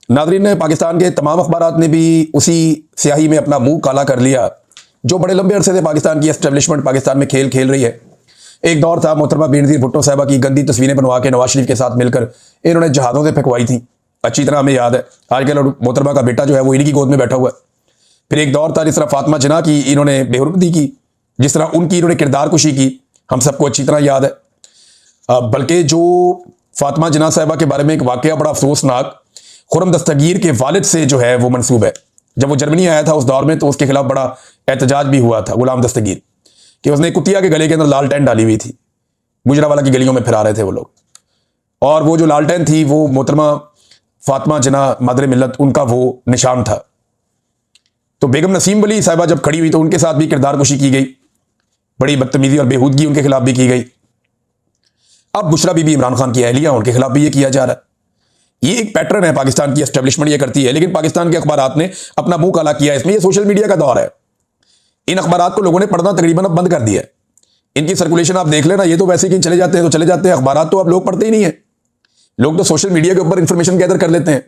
नाजरीन ने पाकिस्तान के तमाम अखबारात ने भी उसी स्याही में अपना मुंह काला कर लिया जो बड़े लंबे अरसे से पाकिस्तान की एस्टेब्लिशमेंट पाकिस्तान में खेल खेल रही है। एक दौर था मोहतरमा बेनज़ीर भुट्टो साहबा की गंदी तस्वीरें बनवा के नवाज शरीफ के साथ मिलकर इन्होंने जहाज़ों से फेंकवाई थी। अच्छी तरह हमें याद है। आजकल मोहतरमा का बेटा जो है वो इन्हीं की गोद में बैठा हुआ है। फिर एक दौर था जिस तरह फातिमा जिन्ना की इन्होंने बेहुरमती की, जिस तरह उनकी इन्होंने किरदार कुशी की, हम सबको अच्छी तरह याद है। बल्कि जो फातिमा जिन्ना साहिबा के बारे में एक वाकया बड़ा अफसोसनाक खुर्रम दस्तगीर के वालिद से जो है वो मंसूब है। जब वो जर्मनी आया था उस दौर में तो उसके खिलाफ बड़ा एहतजाज भी हुआ था गुलाम दस्तगीर कि उसने कुतिया के गले के अंदर लालटेन डाली हुई थी। गुजरावाला की गलियों में फिरा रहे थे वो लोग, और वो जो लालटेन थी वो मोहतरमा फातिमा जिन्ना मदर मिल्लत उनका वो निशान था। तो बेगम नसीम वली साहिबा जब खड़ी हुई तो उनके साथ भी किरदार कुशी की गई, बड़ी बदतमीजी और बेहूदगी उनके खिलाफ भी की गई। अब बुशरा बीबी इमरान खान की अहलिया उनके खिलाफ भी ये किया जा रहा है। ये एक पैटर्न है, पाकिस्तान की एस्टेब्लिशमेंट ये करती है, लेकिन पाकिस्तान के अखबारात ने अपना मुंह काला किया। इसमें ये सोशल मीडिया का दौर है, इन अखबारात को लोगों ने पढ़ना तकरीबन अब बंद कर दिया है। इनकी सर्कुलेशन आप देख लेना, ये तो वैसे ही चले जाते हैं तो चले जाते हैं। अखबारात तो अब लोग पढ़ते ही नहीं है, लोग तो सोशल मीडिया के ऊपर इंफॉर्मेशन गैदर कर लेते हैं।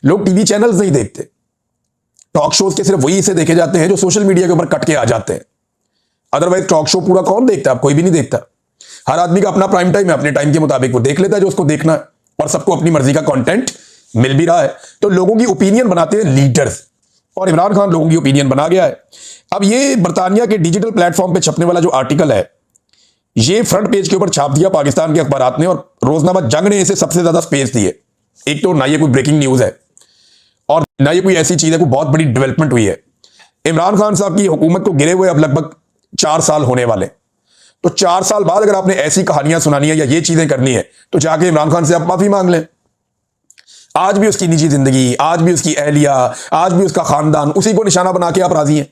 लोग टीवी चैनल्स नहीं देखते, टॉक शोज के सिर्फ वही से देखे जाते हैं जो सोशल मीडिया के ऊपर कट के आ जाते हैं। अदरवाइज टॉक शो पूरा कौन देखता है? कोई भी नहीं देखता। हर आदमी का अपना प्राइम टाइम है, अपने टाइम के मुताबिक वो देख लेता है जो उसको देखना है, और सबको अपनी मर्जी का कंटेंट मिल भी रहा है। तो लोगों की ओपिनियन बनाते हैं लीडर्स, और इमरान खान लोगों की ओपिनियन बना गया है। अब ये बरतानिया के डिजिटल प्लेटफॉर्म पे छपने वाला जो आर्टिकल है ये फ्रंट पेज के ऊपर छाप दिया पाकिस्तान के अखबारात ने, और रोजनामा जंग ने इसे सबसे ज्यादा स्पेस दी है। एक तो ना ये कोई ब्रेकिंग न्यूज है और ना ये कोई ऐसी चीज है, कोई बहुत बड़ी डेवलपमेंट हुई है। इमरान खान साहब की हुकूमत को गिरे हुए अब लगभग 4 साल होने वाले, तो 4 साल बाद अगर आपने ऐसी कहानियां सुनानी है या ये चीजें करनी है तो जाके इमरान खान से आप माफी मांग लें। आज भी उसकी निजी जिंदगी, आज भी उसकी अहलिया, आज भी उसका खानदान, उसी को निशाना बना के आप राजी हैं।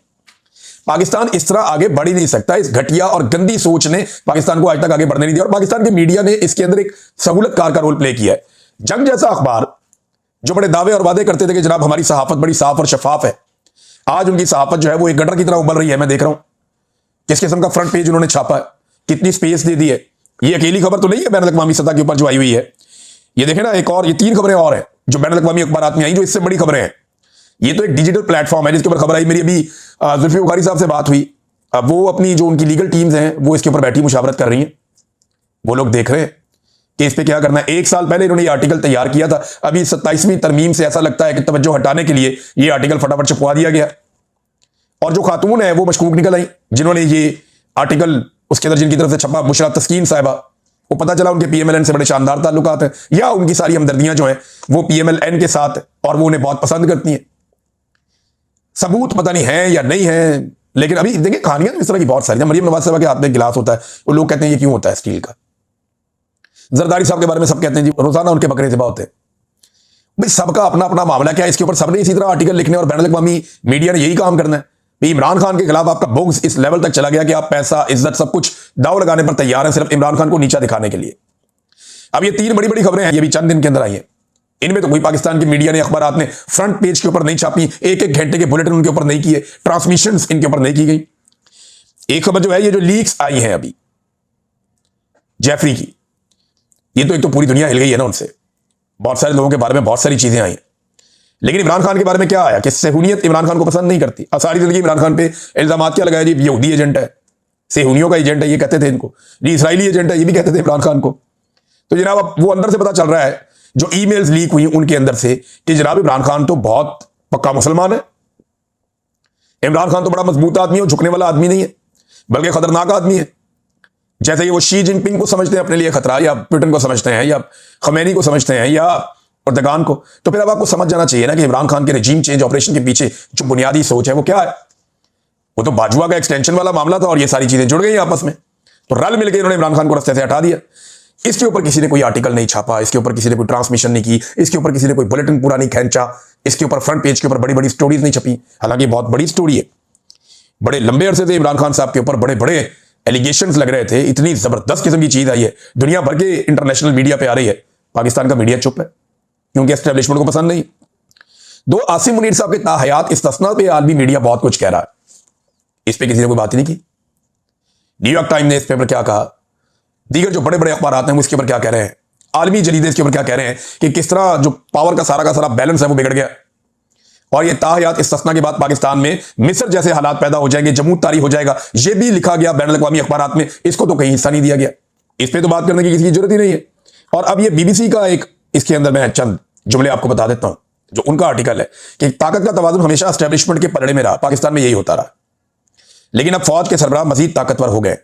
पाकिस्तान इस तरह आगे बढ़ ही नहीं सकता। इस घटिया और गंदी सोच ने पाकिस्तान को आज तक आगे बढ़ने नहीं दिया, और पाकिस्तान के मीडिया ने इसके अंदर एक सहूलतकार का रोल प्ले किया है। जंग जैसा अखबार जो बड़े दावे और वादे करते थे कि जनाब हमारी सहाफत बड़ी साफ और शफाफ है, आज उनकी सहाफत जो है वो एक गटर की तरह उबल रही है। मैं देख रहा हूं किस किस्म का फ्रंट पेज उन्होंने छापा है, कितनी स्पेस दे दी है। ये अकेली खबर तो नहीं है बैनुल अक़वामी सतह के ऊपर जो आई हुई है। ये देखें ना, एक और, ये 3 खबरें और हैं जो बैनुल अक़वामी अखबारात में आई, जो इससे बड़ी खबरें हैं। ये तो एक डिजिटल प्लेटफॉर्म है जिसके ऊपर खबर आई। मेरी अभी जुल्फी बुखारी साहब से बात हुई, अब वो अपनी जो उनकी लीगल टीम्स हैं वो इसके ऊपर बैठी मुशावरत कर रही हैं। वो लोग देख रहे हैं कि इस पे क्या करना है। 1 साल पहले इन्होंने ये आर्टिकल तैयार किया था, अभी 27वीं तरमीम से ऐसा लगता है कि तवज्जो हटाने के लिए ये आर्टिकल फटाफट छपवा दिया गया। और जो खातून है वो मशकूक निकल आई जिन्होंने ये आर्टिकल उसके अंदर जिनकी तरफ से छपा, बुशरा तस्कीन साहिबा, वो पता चला उनके पीएमएलएन से बड़े शानदार ताल्लुकात हैं, या उनकी सारी हमदर्दियां जो हैं वो पीएमएलएन के साथ और वो उन्हें बहुत पसंद करती हैं। सबूत पता नहीं है या नहीं है, लेकिन अभी देखिए कहानियां इस तरह की बहुत सारी। मरियम नवाज साहबा के हाथ में गिलास होता है, वो लोग कहते हैं ये क्यों होता है स्टील का। जरदारी साहब के बारे में सब कहते हैं जी रोजाना उनके बकरे ज़िबा होते हैं। भाई सबका अपना अपना मामला, क्या इसके ऊपर सबने इसी तरह आर्टिकल लिखने और बैनुल अक़वामी मीडिया ने यही काम करना है? भाई इमरान खान के खिलाफ आपका बुग़्ज़ इस लेवल तक चला गया कि आप पैसा, इज्जत, सब कुछ दाव लगाने पर तैयार हैं सिर्फ इमरान खान को नीचा दिखाने के लिए। अब ये 3 बड़ी बड़ी खबरें हैं, ये भी चंद दिन के अंदर आई हैं। इनमें तो कोई पाकिस्तान की मीडिया ने, अखबारात ने फ्रंट पेज के ऊपर नहीं छापी, 1-1 घंटे के बुलेटिन उनके ऊपर नहीं किए, ट्रांसमिशंस इनके ऊपर नहीं की गई। एक खबर जो है, ये जो लीक्स आई हैं अभी जेफरी की, ये तो एक तो पूरी दुनिया हिल गई है ना उनसे। बहुत सारे लोगों के बारे में बहुत सारी चीजें आई, लेकिन इमरान खान के बारे में क्या आया कि सेहूनियत इमरान खान को पसंद नहीं करती। सारी जिंदगी इमरान खान पे इल्जाम क्या लगाया जी, यहूदी एजेंट है, सेहूनियों का एजेंट है, ये कहते थे इनको जी, इसराइली एजेंट है, ये भी कहते थे इमरान खान को। तो जनाब अब वो अंदर से पता चल रहा है, जो ईमेल्स लीक हुई उनके अंदर से, कि जनाब इमरान खान तो बहुत पक्का मुसलमान है। इमरान खान तो बड़ा मजबूत आदमी है, झुकने वाला आदमी नहीं है, बल्कि खतरनाक आदमी है। जैसे ये वो शी जिनपिंग को समझते हैं अपने लिए खतरा, या पुतिन को समझते हैं, या खमैनी को समझते हैं, या अर्दगान को, तो फिर अब आपको समझ जाना चाहिए ना कि इमरान खान के रजीम चेंज ऑपरेशन के पीछे जो बुनियादी सोच है वो क्या है। वो तो बाजुआ का एक्सटेंशन वाला मामला था और ये सारी चीजें जुड़ गई आपस में, तो रल मिलकर इन्होंने इमरान खान को रास्ते से हटा दिया। इसके ऊपर किसी ने कोई आर्टिकल नहीं छापा, इसके ऊपर किसी ने कोई ट्रांसमिशन नहीं की, इसके ऊपर किसी ने कोई बुलेटिन पूरा नहीं खींचा, इसके ऊपर फ्रंट पेज के ऊपर बड़ी बड़ी स्टोरीज नहीं छपी। हालांकि बहुत बड़ी स्टोरी है, बड़े लंबे अरसे से इमरान खान साहब के ऊपर बड़े बड़े एलिगेशंस लग रहे थे, इतनी जबरदस्त किस्म की चीज आई है, दुनिया भर के इंटरनेशनल मीडिया पे आ रही है। पाकिस्तान का मीडिया चुप है क्योंकि एस्टेब्लिशमेंट को पसंद नहीं। दो आसिम मुनीर साहब के ताहयात इस्तिस्ना पे आज भी मीडिया बहुत कुछ कह रहा है, इस पे किसी ने कोई बात ही नहीं की। न्यूयॉर्क टाइम ने इस पेपर क्या कहा, दीगर जो बड़े बड़े अखबार आते हैं वो इसके ऊपर क्या कह रहे हैं, आलमी जरीदे इसके ऊपर क्या कह रहे हैं कि किस तरह जो पावर का सारा बैलेंस है वो बिगड़ गया, और ये ताहयात इस्तिस्ना के बाद पाकिस्तान में मिस्र जैसे हालात पैदा हो जाएंगे, जमूत तारी हो जाएगा। ये भी लिखा गया बैनुल अक़वामी अखबारात में, इसको तो कहीं हिस्सा नहीं दिया गया, इस पर तो बात करने की किसी की जरूरत ही नहीं है। और अब ये बीबीसी का एक, इसके अंदर मैं चंद जुमले आपको बता देता हूं, जो उनका आर्टिकल है कि ताकत का तवाज़ुन हमेशा एस्टेब्लिशमेंट के पलड़े में रहा, पाकिस्तान में यही होता रहा, लेकिन अब फौज के सरबराह मजीद ताकतवर हो गए।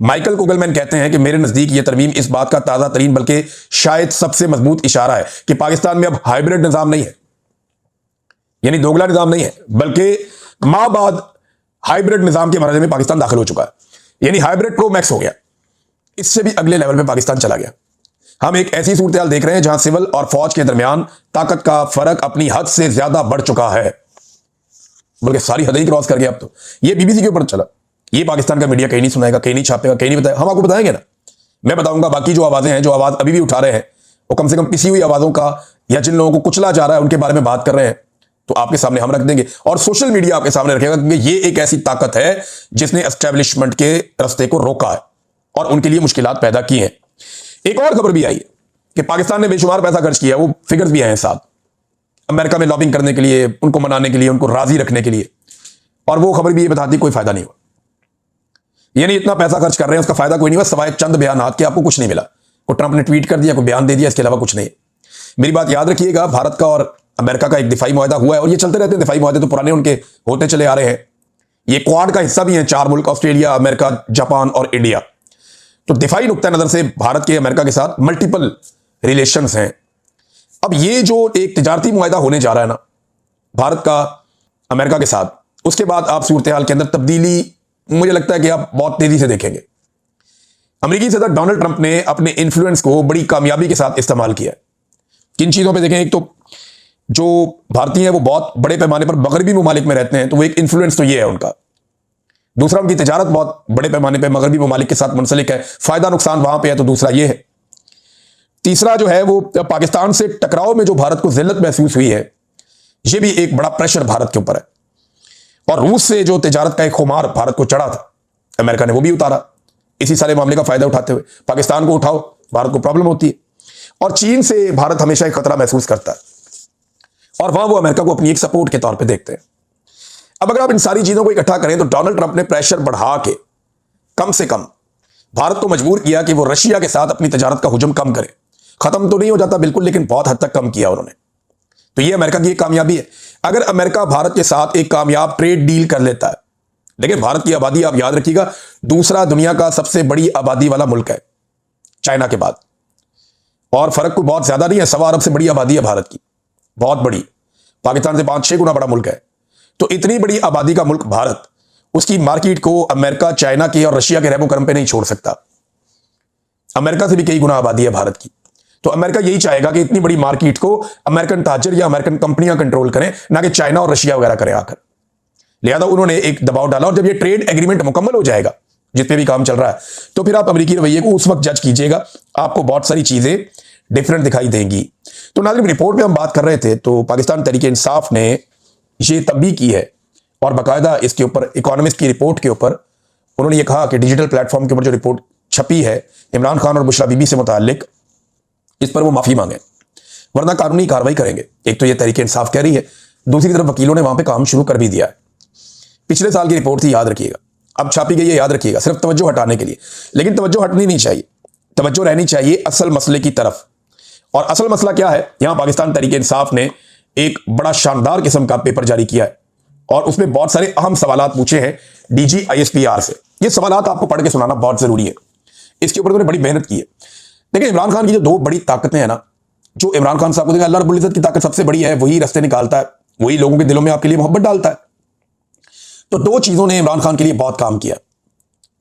माइकल कुगलमैन कहते हैं कि मेरे नजदीक यह तरमीम इस बात का ताजा तरीन बल्कि शायद सबसे मजबूत इशारा है कि पाकिस्तान में अब हाइब्रिड निजाम नहीं है, यानी दोगला निजाम नहीं है, बल्कि माबाद हाइब्रिड निजाम के मरहले में पाकिस्तान दाखिल हो चुका है, यानी हाइब्रिड प्रो मैक्स हो गया, इससे भी अगले लेवल पे पाकिस्तान चला गया। हम एक ऐसी सूरत हाल देख रहे हैं जहां सिविल और फौज के दरमियान ताकत का फर्क अपनी हद से ज्यादा बढ़ चुका है, बल्कि सारी हद ही क्रॉस कर गया। अब तो ये बीबीसी के ऊपर चला, ये पाकिस्तान का मीडिया कहीं नहीं सुनाएगा, कहीं नहीं छापेगा, कहीं नहीं बताएगा, हम आपको बताएंगे ना, मैं बताऊंगा। बाकी जो आवाजें हैं, जो आवाज अभी भी उठा रहे हैं, वो कम से कम पिसी हुई आवाजों का, या जिन लोगों को कुचला जा रहा है उनके बारे में बात कर रहे हैं, तो आपके सामने हम रख देंगे, और सोशल मीडिया आपके सामने रखेगा, क्योंकि ये एक ऐसी ताकत है जिसने एस्टेब्लिशमेंट के रास्ते को रोका है और उनके लिए मुश्किलात पैदा की हैं। एक और खबर भी आई है कि पाकिस्तान ने बेशुमार पैसा खर्च किया, वो फिगर्स भी आए हैं साथ, अमेरिका में लॉबिंग करने के लिए, उनको मनाने के लिए, उनको राजी रखने के लिए, और वो खबर भी ये बताती कोई फायदा नहीं हुआ, यानी इतना पैसा खर्च कर रहे हैं उसका फायदा कोई नहीं हुआ, सवाए चंद बयानात के आपको कुछ नहीं मिला। को ट्रंप ने ट्वीट कर दिया, कोई बयान दे दिया, इसके अलावा कुछ नहीं। मेरी बात याद रखिएगा, भारत का और अमेरिका का एक दिफाई मुआहदा हुआ है, और ये चलते रहते हैं दिफाई मुआहदे, तो पुराने उनके होते चले आ रहे हैं। ये क्वाड का हिस्सा भी है, 4 मुल्क, ऑस्ट्रेलिया, अमेरिका, जापान और इंडिया। तो दिफाई नुक्ता नजर से भारत के अमेरिका के साथ मल्टीपल रिलेशंस हैं। अब ये जो एक तिजारती मुआहदा होने जा रहा है ना भारत का अमेरिका के साथ, उसके बाद आप सूरत हाल के अंदर तब्दीली मुझे लगता है कि आप बहुत तेजी से देखेंगे। अमेरिकी सदर डोनाल्ड ट्रंप ने अपने इन्फ्लुएंस को बड़ी कामयाबी के साथ इस्तेमाल किया। किन चीजों पे देखें, एक तो जो भारतीय हैं वो बहुत बड़े पैमाने पर मगरबी ममालिक में रहते हैं, तो वो एक इन्फ्लुएंस तो ये है उनका। दूसरा, उनकी तिजारत बहुत बड़े पैमाने पर मगरबी ममालिक के साथ मुंसलिक है, फायदा नुकसान वहां पे है, तो दूसरा ये है। तीसरा जो है वो पाकिस्तान से टकराव में जो भारत को जिल्लत महसूस हुई है, ये भी एक बड़ा प्रेशर भारत के ऊपर है। और रूस से जो तिजारत का एक खुमार भारत को चढ़ा था, अमेरिका ने वो भी उतारा, इसी सारे मामले का फायदा उठाते हुए। पाकिस्तान को उठाओ, भारत को प्रॉब्लम होती है। और चीन से भारत हमेशा एक खतरा महसूस करता है, और वहां वो अमेरिका को अपनी एक सपोर्ट के तौर पे देखते हैं। अब अगर आप इन सारी चीजों को इकट्ठा करें तो डोनाल्ड ट्रंप ने प्रेशर बढ़ा के कम से कम भारत को मजबूर किया कि वो रशिया के साथ अपनी तिजारत का हुजूम कम करे। खत्म तो नहीं हो जाता बिल्कुल, लेकिन बहुत हद तक कम किया उन्होंने। तो ये अमेरिका की एक कामयाबी है। अगर अमेरिका भारत के साथ एक कामयाब ट्रेड डील कर लेता है, लेकिन भारत की आबादी आप याद रखिएगा दूसरा दुनिया का सबसे बड़ी आबादी वाला मुल्क है चाइना के बाद, और फर्क कोई बहुत ज्यादा नहीं है, 1.25 अरब से बड़ी आबादी है भारत की, बहुत बड़ी, पाकिस्तान से 5-6 गुना बड़ा मुल्क है। तो इतनी बड़ी आबादी का मुल्क भारत, उसकी मार्केट को अमेरिका, चाइना के और रशिया के रेबो करम पे नहीं छोड़ सकता। अमेरिका से भी कई गुना आबादी है भारत की, तो अमेरिका यही चाहेगा कि इतनी बड़ी मार्केट को अमेरिकन ताजर या अमेरिकन कंपनियां कंट्रोल करें, ना कि चाइना और रशिया वगैरह करें आकर। लिहाजा उन्होंने एक दबाव डाला, और जब ये ट्रेड एग्रीमेंट मुकम्मल हो जाएगा, जिस पे भी काम चल रहा है, तो फिर आप अमेरिकी रवैये को उस वक्त जज कीजिएगा, आपको बहुत सारी चीजें डिफरेंट दिखाई देंगी। तो नाज़रीन, रिपोर्ट में हम बात कर रहे थे, तो पाकिस्तान तहरीक इंसाफ ने ये तंबीह की है, और बाकायदा इसके ऊपर इकोनॉमिस्ट की रिपोर्ट के ऊपर उन्होंने ये कहा कि डिजिटल प्लेटफॉर्म के ऊपर जो रिपोर्ट छपी है इमरान खान और बुशरा बीबी से मुताल्लिक, इस पर वो माफी मांगे, वरना कानूनी कार्रवाई करेंगे। एक तो ये तहरीक इंसाफ कह रही है, दूसरी तरफ वकीलों ने वहां पे काम शुरू कर भी दिया है। पिछले साल की रिपोर्ट थी, याद रखिएगा, अब छापी गई है, याद रखिएगा, सिर्फ तवज्जो हटाने के लिए। लेकिन तवज्जो हटनी नहीं चाहिए, तवज्जो रहनी चाहिए असल मसले की तरफ। और असल मसला क्या है, यहां पाकिस्तान तहरीक इंसाफ ने एक बड़ा शानदार किस्म का पेपर जारी किया है, और उसमें बहुत सारे अहम सवालात पूछे हैं DGISPR से। ये सवालात आपको पढ़ के सुनाना बहुत जरूरी है, इसके ऊपर उन्होंने बड़ी मेहनत की है। लेकिन इमरान खान की जो 2 बड़ी ताकतें हैं ना, जो इमरान खान साहब को देखा, अल्लाह रब्बुल इज्जत की ताकत सबसे बड़ी है, वही रास्ते निकालता है, वही लोगों के दिलों में आपके लिए मोहब्बत डालता है। तो 2 चीजों ने इमरान खान के लिए बहुत काम किया,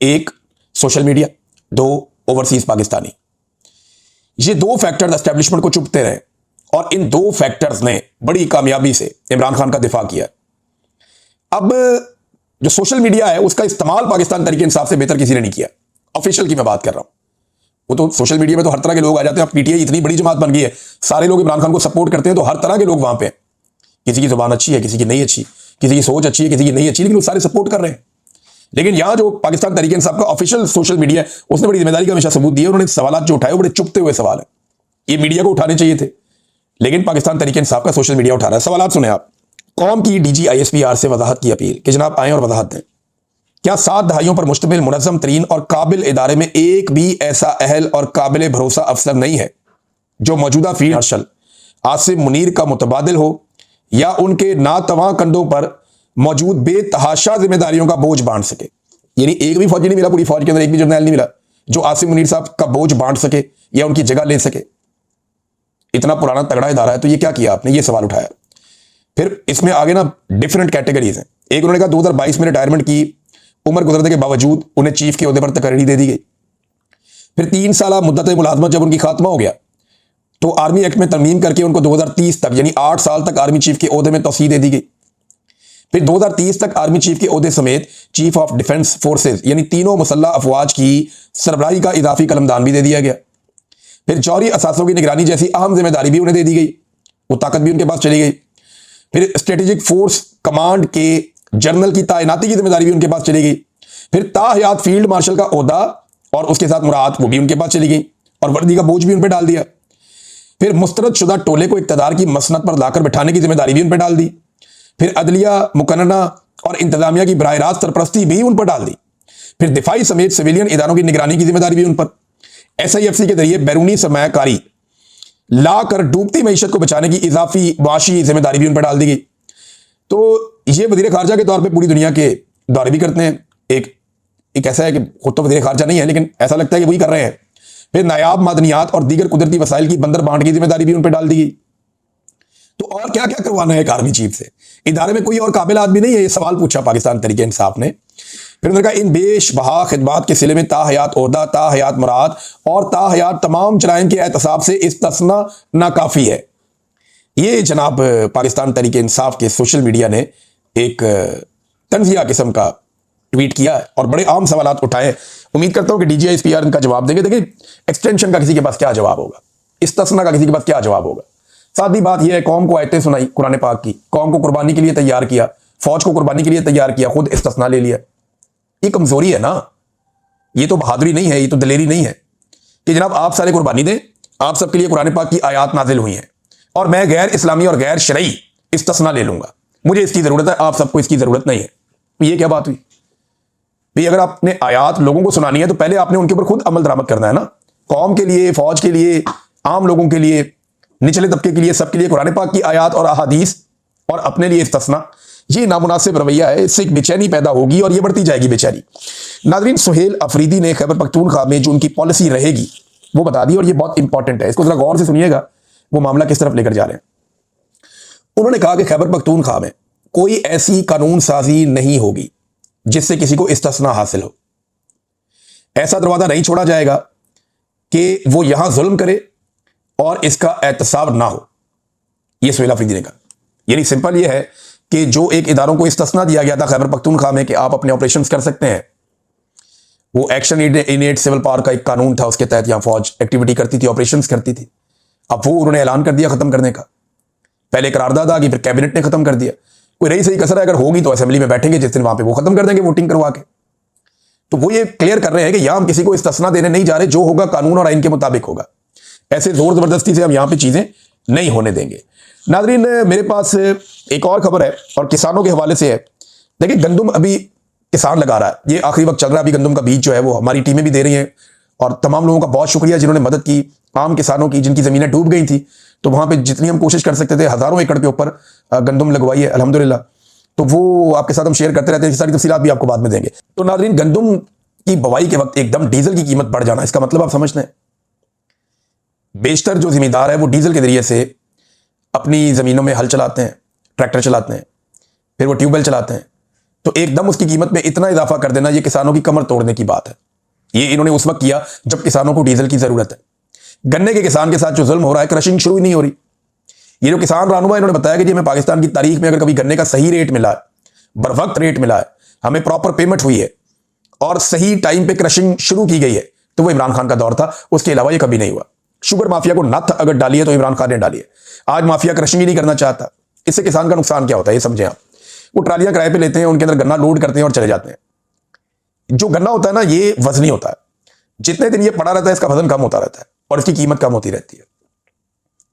एक सोशल मीडिया, 2 ओवरसीज पाकिस्तानी। ये 2 फैक्टर्स एस्टेब्लिशमेंट को चुपते रहे, और इन 2 फैक्टर्स ने बड़ी कामयाबी से इमरान खान का दिफा किया। अब जो सोशल मीडिया है उसका इस्तेमाल पाकिस्तान तहरीक इंसाफ से बेहतर किसी ने नहीं किया। ऑफिशियल की मैं बात कर रहा हूं, वो तो सोशल मीडिया में तो हर तरह के लोग आ जाते हैं। अब PTI इतनी बड़ी जमात बन गई है, सारे लोग इमरान खान को सपोर्ट करते हैं, तो हर तरह के लोग वहां पे हैं। किसी की जुबान अच्छी है, किसी की नहीं अच्छी, किसी की सोच अच्छी है, किसी की नहीं अच्छी, लेकिन वो सारे सपोर्ट कर रहे हैं। लेकिन यहां जो पाकिस्तान तहरीक इंसाफ का ऑफिशियल सोशल मीडिया है, उसने बड़ी जिम्मेदारी का हमेशा सबूत दिया। उन्होंने सवाल जो उठाए बड़े चुपते हुए सवाल है, ये मीडिया को उठाने चाहिए थे, लेकिन पाकिस्तान तहरीक इंसाफ का सोशल मीडिया उठा रहा है। सवाल सुने आप। कौम की DGISPR से वजाहत की अपील कि जनाब आएँ और वजाहत दें। क्या 7 दहाइयों पर मुश्तमिल मुनज़्ज़म तरीन और काबिल इदारे में एक भी ऐसा अहल और काबिल भरोसा अफसर नहीं है जो मौजूदा फील्ड मार्शल आसिम मुनीर का मुतबादिल हो या उनके नातवां कंधों पर मौजूद बेतहाशा जिम्मेदारियों का बोझ बांट सके? यानी एक भी फौजी नहीं मिला, पूरी फौज के अंदर एक भी जर्नैल नहीं मिला जो आसिम मुनीर साहब का बोझ बांट सके या उनकी जगह ले सके। इतना पुराना तगड़ा इदारा है, तो ये क्या किया आपने? ये सवाल उठाया। फिर इसमें आगे ना डिफरेंट कैटेगरीज हैं। एक उन्होंने कहा 2022 में रिटायरमेंट की उम्र गुजरने के बावजूद उन्हें चीफ के ओहदे पर तकरीरी दे दी गई। फिर 3 साल मुद्दत मुलाजमत जब उनकी खात्मा हो गया तो आर्मी एक्ट में तरमीम करके उनको 2030 तक यानी 8 साल तक आर्मी चीफ के ओहदे में तौसीह दे दी गई। फिर 2030 तक आर्मी चीफ के ओहदे समेत चीफ ऑफ डिफेंस फोर्सेज यानी तीनों मुसल्लह अफवाज की सरबराही का इजाफी कलमदान भी दे दिया गया। फिर जौहरी असासों की निगरानी जैसी अहम जिम्मेदारी भी उन्हें दे दी गई, वो ताकत भी उनके पास चली गई। फिर स्ट्रेटेजिक फोर्स कमांड के जनरल की तैनाती की जिम्मेदारी भी उनके पास चली गई। फिर ताहयात फील्ड मार्शल का ओहदा और उसके साथ मुराद वो भी उनके पास चली गई और वर्दी का बोझ भी उन पर डाल दिया। फिर मुस्तरद शुदा टोले को इक्तदार की मसनद पर लाकर बैठाने की जिम्मेदारी भी उन पर डाल दी। फिर अदलिया मुकन्नना और इंतजामिया की बराह रास्त सरपरस्ती भी उन पर डाल दी। फिर दिफाई समेत सिविलियन इदारों की निगरानी की जिम्मेदारी भी उन पर। SIFC के जरिए बैरूनी सरमायाकारी ला कर डूबती मईशत को बचाने की इजाफी वाशी जिम्मेदारी भी उन पर डाल दी गई। तो ये वजीर खारजा के तौर पर पूरी दुनिया के दौरे भी करते हैं। एक ऐसा है कि खुद तो वजीर खारजा नहीं है, लेकिन ऐसा लगता है कि वही कर रहे हैं। फिर नायाब मादनियात और दीगर कुदरती वसाइल की बंदर बांट की जिम्मेदारी भी उन पर डाल दी गई। तो और क्या क्या करवाना है एक आर्मी चीफ से? इदारे में कोई और काबिल आदमी नहीं है? ये सवाल पूछा पाकिस्तान तहरीक इंसाफ ने। फिर उन्होंने कहा इन बेशबहा खिदमात के सिले में ताहयात ओहदा, ताहयात मुराद और ताहयात तमाम जराइम के एहतसाब से इस्तिस्ना नाकाफी है। ये जनाब पाकिस्तान तहरीक इंसाफ के सोशल मीडिया ने एक तंजिया किस्म का ट्वीट किया है और बड़े आम सवाल उठाए। उम्मीद करता हूं कि DGISPR इनका जवाब देंगे। देखिए, एक्सटेंशन का किसी के पास क्या जवाब होगा, इस्तिस्ना का किसी के पास क्या जवाब होगा। सादी बात यह है, कौम को आयतें सुनाई कुरान पाक की, कौम को कुर्बानी के लिए तैयार किया, फौज को कुर्बानी के लिए तैयार किया, खुद इस्तिस्ना ले लिया। ये कमजोरी है ना, ये तो बहादुरी नहीं है, ये तो दलेरी नहीं है कि जनाब आप सारे कुर्बानी दें, आप सबके लिए कुरान पाक की आयात नाजिल हुई हैं और मैं गैर इस्लामी और गैर शरई इस्तिस्ना ले लूंगा, मुझे इसकी जरूरत है, आप सबको इसकी जरूरत नहीं है। ये क्या बात हुई भाई? अगर आपने आयात लोगों को सुनानी है तो पहले आपने उनके ऊपर खुद अमल दरामद करना है ना। कौम के लिए, फौज के लिए, आम लोगों के लिए, निचले तबके के लिए, सबके लिए कुरान पाक की आयात और अहादीस और अपने लिए इस्तिस्ना, ये नामुनासिब रवैया है। इससे एक बेचैनी पैदा होगी और ये बढ़ती जाएगी बेचैनी। नाज़रीन, सुहेल अफरीदी ने खैबर पख्तूनख्वा में जो उनकी पॉलिसी रहेगी वो बता दी और ये बहुत इंपॉर्टेंट है, इसको जरा गौर से सुनिएगा वो मामला किस तरफ लेकर जा रहे हैं। उन्होंने कहा कि खैबर पख्तूनख्वा में कोई ऐसी कानून साजी नहीं होगी जिससे किसी को इस्तिस्ना हासिल हो। ऐसा दरवाजा नहीं छोड़ा जाएगा कि वो यहां जुल्म करे और इसका एहतसाब ना हो। यह सुहेल अफरीदी ने कहा। यानी सिंपल यह है कि जो एक इदारों को इस्तिस्ना दिया गया था खैबर पख्तूनख्वा में कि आप अपने ऑपरेशंस कर सकते हैं, वो एक्शन इनेट सिविल पावर का एक कानून था, उसके तहत यहां फौज एक्टिविटी करती थी, ऑपरेशंस करती थी। अब वो उन्होंने ऐलान कर दिया खत्म करने का। पहले करारदाद आ गई, फिर कैबिनेट ने खत्म कर दिया। कोई रही सही कसर अगर होगी तो असेंबली में बैठेंगे जिस दिन, वहां पे वो खत्म कर देंगे वोटिंग करवा के। तो वो ये क्लियर कर रहे हैं कि यहां हम किसी को इस्तिस्ना देने नहीं जा रहे, जो होगा कानून और आइन के मुताबिक होगा। ऐसे जोर जबरदस्ती से हम यहां पे चीजें नहीं होने देंगे। नाज़रीन, मेरे पास एक और खबर है और किसानों के हवाले से है। देखिए, गंदम अभी किसान लगा रहा है, ये आखिरी वक्त चल रहा है। अभी गंदम का बीज जो है वो हमारी टीमें भी दे रही हैं और तमाम लोगों का बहुत शुक्रिया जिन्होंने मदद की। आम किसानों की जिनकी ज़मीनें डूब गई थी, तो वहाँ पे जितनी हम कोशिश कर सकते थे, हज़ारों एकड़ के ऊपर गंदम लगवाई है अल्हम्दुलिल्लाह। तो वो आपके साथ हम शेयर करते रहते हैं, सारी तफसीलात भी आपको बाद में देंगे। तो नाज़रीन, गंदम की बवाई के वक्त एकदम डीजल की कीमत बढ़ जाना, इसका मतलब आप समझते हैं बेशतर जो जिम्मेदार है वो डीजल के जरिए से अपनी ज़मीनों में हल चलाते हैं, ट्रैक्टर चलाते हैं, फिर वो ट्यूबवेल चलाते हैं। तो एकदम उसकी कीमत में इतना इजाफा कर देना, ये किसानों की कमर तोड़ने की बात है। ये इन्होंने उस वक्त किया जब किसानों को डीजल की ज़रूरत है। गन्ने के किसान के साथ जो जुल्म हो रहा है, क्रशिंग शुरू ही नहीं हो रही। ये जो किसान रहनुमा इन्होंने बताया कि जी हमें पाकिस्तान की तारीख में अगर कभी गन्ने का सही रेट मिला है, बर वक्त रेट मिला है, हमें प्रॉपर पेमेंट हुई है और सही टाइम पे क्रशिंग शुरू की गई है, तो वो इमरान खान का दौर था। उसके अलावा ये कभी नहीं हुआ। शुगर माफिया को नथ अगर डाली है तो इमरान खान ने डाली है। आज माफिया क्रशिंग ही नहीं करना चाहता। इससे किसान का नुकसान क्या होता है ये समझें आप। वो ट्रालियां किराए पे लेते हैं, उनके अंदर गन्ना लोड करते हैं और चले जाते हैं। जो गन्ना होता है ना, ये वजनी होता है। जितने दिन ये पड़ा रहता है इसका वजन कम होता रहता है और इसकी कीमत कम होती रहती है।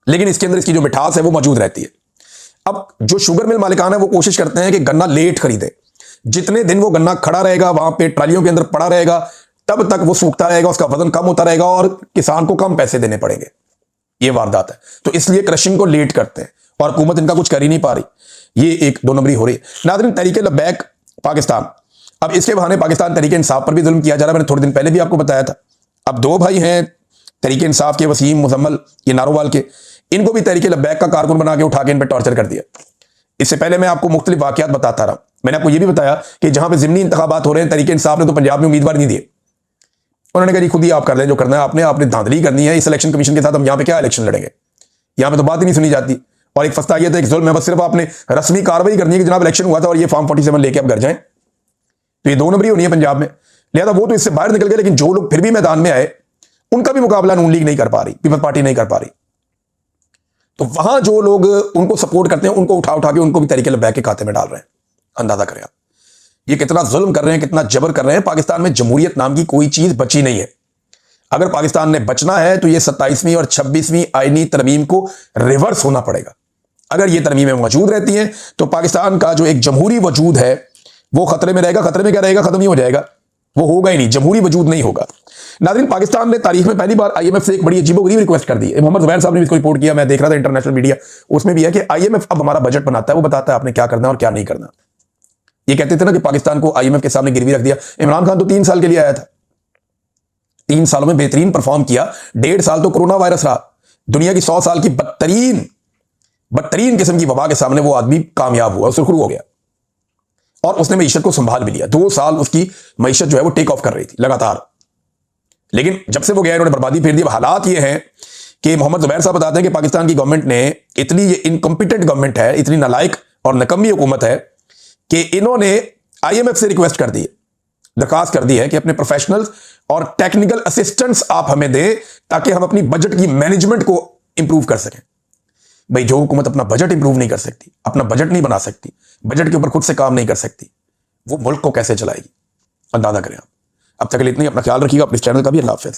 लेकिन इसके अंदर इसकी जो मिठास है वो मौजूद रहती है। अब जो शुगर मिल मालिकान है वो कोशिश करते हैं कि गन्ना लेट खरीदे, जितने दिन वो गन्ना खड़ा रहेगा वहां पे ट्रालियों के अंदर पड़ा रहेगा, तब तक वो सूखता रहेगा, उसका वजन कम होता रहेगा और किसान को कम पैसे देने पड़ेंगे। ये वारदात है, तो इसलिए क्रशिंग को लेट करते हैं और हुकूमत इनका कुछ कर ही नहीं पा रही। ये एक 2 नंबरी हो रही है। नाज़रीन, तहरीक लब्बैक पाकिस्तान, अब इसके बहाने पाकिस्तान तहरीक इंसाफ पर भी जुल्म किया जा रहा है। मैंने थोड़े दिन पहले भी आपको बताया था। अब 2 भाई हैं तहरीक इंसाफ के, वसीम मुजम्मल, ये नारोवाल के, इनको भी तहरीक लब्बैक का कारकुन बना के उठा के इन पर टॉर्चर कर दिया। इससे पहले मैं आपको मुख्तलिफ वाकयात बताता रहा। मैंने आपको यह भी बताया कि जहां पे ज़िमनी इंतखाबात हो रहे हैं, तहरीक इंसाफ ने तो पंजाब में उम्मीदवार नहीं दिए। उन्होंने कहा जी खुद ही आप कर लें जो करना है, आपने धांधली करनी है। इस इलेक्शन कमीशन के साथ हम यहाँ पे क्या इलेक्शन लड़ेंगे, यहाँ पे तो बात ही नहीं सुनी जाती। और एक फस्ता यह था, एक जुल्म है, बस सिर्फ आपने रस्मी कार्रवाई करनी है कि जनाब इलेक्शन हुआ था और ये फॉर्म 47 लेके आप घर जाएं। तो ये 2 नंबरी होनी है पंजाब में। लिहाजा वो तो इससे बाहर निकल गए, लेकिन जो लोग फिर भी मैदान में आए उनका भी मुकाबला नून लीग नहीं कर पा रही, पीपल्स पार्टी नहीं कर पा रही। तो वहां जो लोग उनको सपोर्ट करते हैं उनको उठा उठा के उनको भी तहरीक लब्बैक के खाते में डाल रहे हैं। अंदाजा करें आप ये कितना जुल्म कर रहे हैं, कितना जबर कर रहे हैं। पाकिस्तान में जमहूरियत नाम की कोई चीज बची नहीं है। अगर पाकिस्तान ने बचना है तो ये 27वीं और 26वीं आईनी तरमीम को रिवर्स होना पड़ेगा। अगर ये तरमीमें मौजूद रहती हैं तो पाकिस्तान का जो एक जमहूरी वजूद है वो खतरे में रहेगा। खतरे में क्या रहेगा, खत्म ही हो जाएगा, वो होगा ही नहीं, जमहूरी वजूद नहीं होगा। नाज़रीन, पाकिस्तान ने तारीख में पहली बार IMF से एक बड़ी अजीबोगरीब रिक्वेस्ट कर दी है। मोहम्मद ज़ुबैर साहब ने इसको रिपोर्ट किया, मैं देख रहा था इंटरनेशनल मीडिया, उसमें भी है कि IMF अब हमारा बजट बनाता है, वो बताता है आपने क्या करना है और क्या नहीं करना। ये कहते थे ना कि पाकिस्तान को IMF के सामने गिरवी रख दिया। इमरान खान तो 3 साल के लिए आया था, 3 सालों में बेहतरीन परफॉर्म किया। 1.5 साल तो कोरोना वायरस रहा, दुनिया की 100 साल की बदतरीन किस्म की वबा के सामने वो आदमी कामयाब हुआ, सुरखरू हो गया और उसने मईशत को संभाल भी लिया। 2 साल उसकी मईशत जो है वो टेक ऑफ कर रही थी लगातार। लेकिन जब से वो गया इन्होंने बर्बादी फेर दी। हालात ये हैं कि मोहम्मद ज़ुबैर साहब बताते हैं कि पाकिस्तान की गवर्नमेंट ने इतनी, ये इनकम्पिटेंट गवर्नमेंट है, इतनी नालायक और नकम्मी हुकूमत है कि इन्होंने IMF से रिक्वेस्ट कर दी है, दरखास्त कर दी है कि अपने प्रोफेशनल्स और टेक्निकल असिस्टेंट्स आप हमें दें ताकि हम अपनी बजट की मैनेजमेंट को इंप्रूव कर सकें। भाई, जो हुकूमत अपना बजट इंप्रूव नहीं कर सकती, अपना बजट नहीं बना सकती, बजट के ऊपर खुद से काम नहीं कर सकती, वो मुल्क को कैसे चलाएगी? अंदाजा करें आप। अब तक के लिए इतना ही। अपना ख्याल रखिएगा, अपने चैनल का भी। अल्लाह हाफ़िज़।